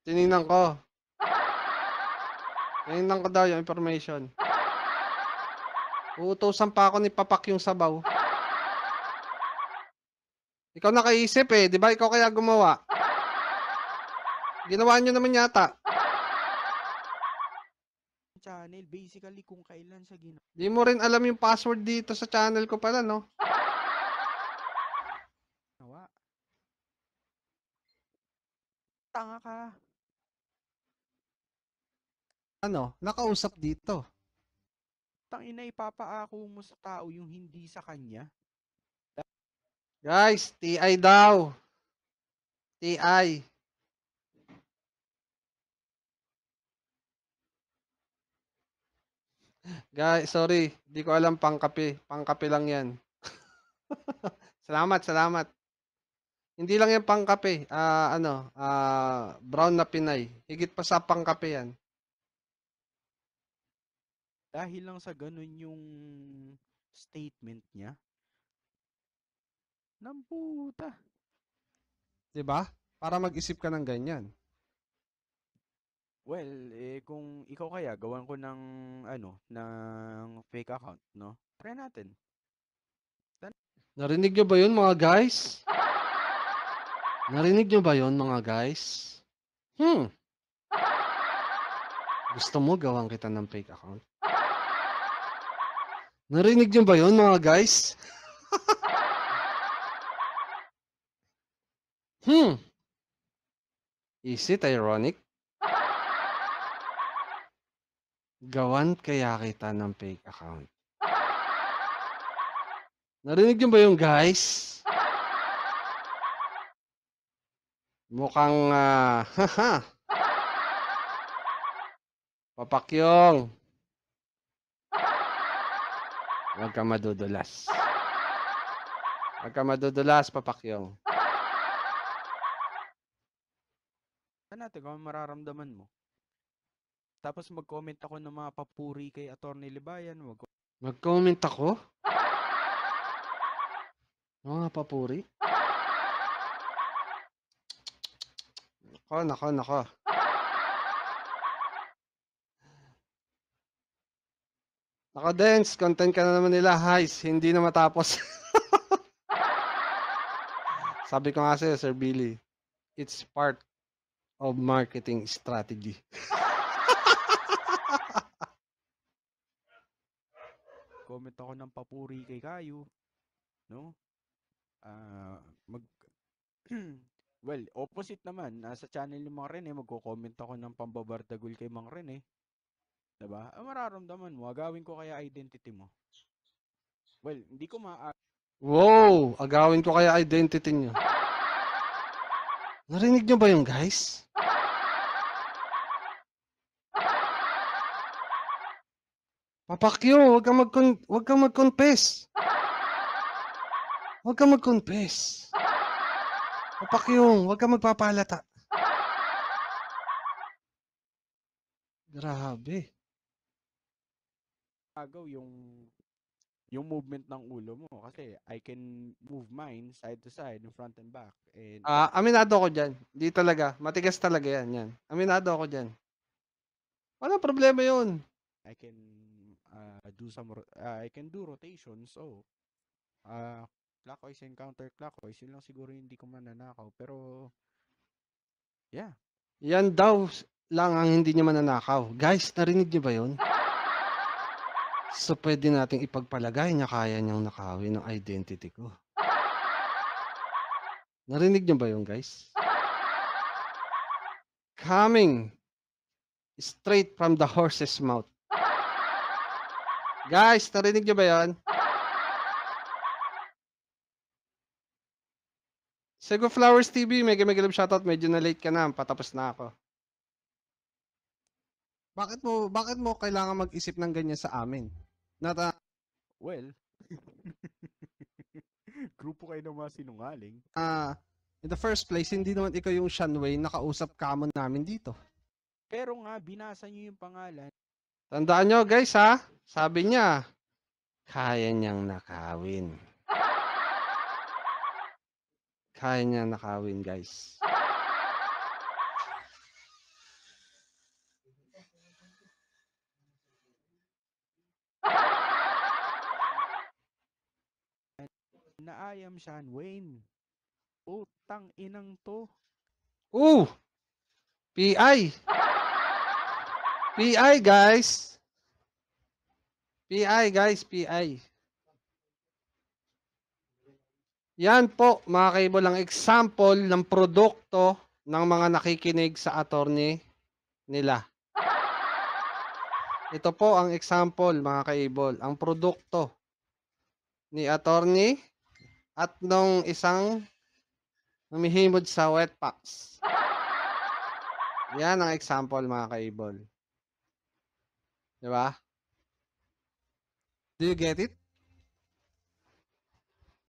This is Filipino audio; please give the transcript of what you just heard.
Tinignan ko. Tinignan ko daw yung information. Uutusan pa ako ni Papak yung sabaw. Ikaw nakaisip eh, di ba? Ikaw kaya gumawa. Ginawa nyo naman yata. Channel, basically kung kailan siya Di mo rin alam yung password dito sa channel ko pala, no? ginawa. Tanga ka. Ano? Nakausap dito. Tangina, ipapaako mo sa tao yung hindi sa kanya. Guys, TI daw. TI. Guys, sorry. Di ko alam pangkape. Pangkape lang yan. Salamat, salamat. Hindi lang yan pangkape. Brown na Pinay. Higit pa sa pangkape yan. Dahil lang sa ganun yung statement niya. Namputa. Diba? Para mag-isip ka ng ganyan. Well, kung ikaw kaya, gawan ko ng fake account, no? Try natin. Narinig nyo ba yun mga guys? Narinig nyo ba yun mga guys? Gusto mo gawan kita ng fake account? Narinig nyo ba yun mga guys? Is it ironic? Gawan kaya kita ng fake account. Narinig nyo ba yun guys? Mukhang, haha. Papakyong. Huwag ka madudulas. Huwag ka madudulas, Papakyong. Try natin kung ano mararamdaman mo. Tapos mag-comment ako ng mga papuri kay Atty. Libayan. Mag-comment ako? Mga papuri? Nako. Nako, Dance, content ka na naman nila. Heis, hindi na matapos. Sabi ko nga sa'yo, Sir Billy, it's part of marketing strategy. Comment ako ng papuri kay Kayo. No? Well, opposite naman. Nasa channel ni Mang Rene, magko-comment ako ng pambabardagul kay Mang Rene. Diba? Ang mararamdaman mo, agawin ko kaya identity mo. Well, hindi ko Wow! Agawin ko kaya identity nyo. Narinig nyo ba yung guys? Papakyo, wag kang mag-confess. Huwag kang mag-confess. Papakyong, huwag kang magpapalata. Grabe. agaw yung movement ng ulo mo kasi I can move mine side to side, in front and back. And Aminado ako dyan. Di talaga. Matigas talaga yan. Aminado ako dyan. Walang problema yun. I can I can do rotations. So, clockwise and counterclockwise, yun lang siguro hindi ko mananakaw. Pero, yeah. Yan daw lang ang hindi niya mananakaw. Guys, narinig niyo ba yun? So, pwede nating ipagpalagay niya kaya niyang nakawin ng identity ko. Narinig niyo ba yun, guys? Coming straight from the horse's mouth. Guys, narinig niyo ba yun? Sego Flowers TV, mega love shoutout. Medyo na late ka na, patapos na ako. Bakit mo kailangan mag-isip ng ganyan sa amin? Well, grupo kayo ng mga sinungaling. In the first place, hindi naman ikaw yung Shanwei na kausap kamon namin dito. Pero nga, binasa niyo yung pangalan. Tandaan nyo guys ha, sabi niya, kaya niyang nakawin. Kaya niyang nakawin guys. na I am Sean Wayne. Utang inang to. Ooh! PI! PI, guys! PI, guys, PI. Yan po, mga kaibol, ang example ng produkto ng mga nakikinig sa attorney nila. Ito po ang example, mga kaibol, ang produkto ni attorney at nung isang humihimod sa Wetpacks. Yan ang example, mga kaibol. Diba? Do you get it?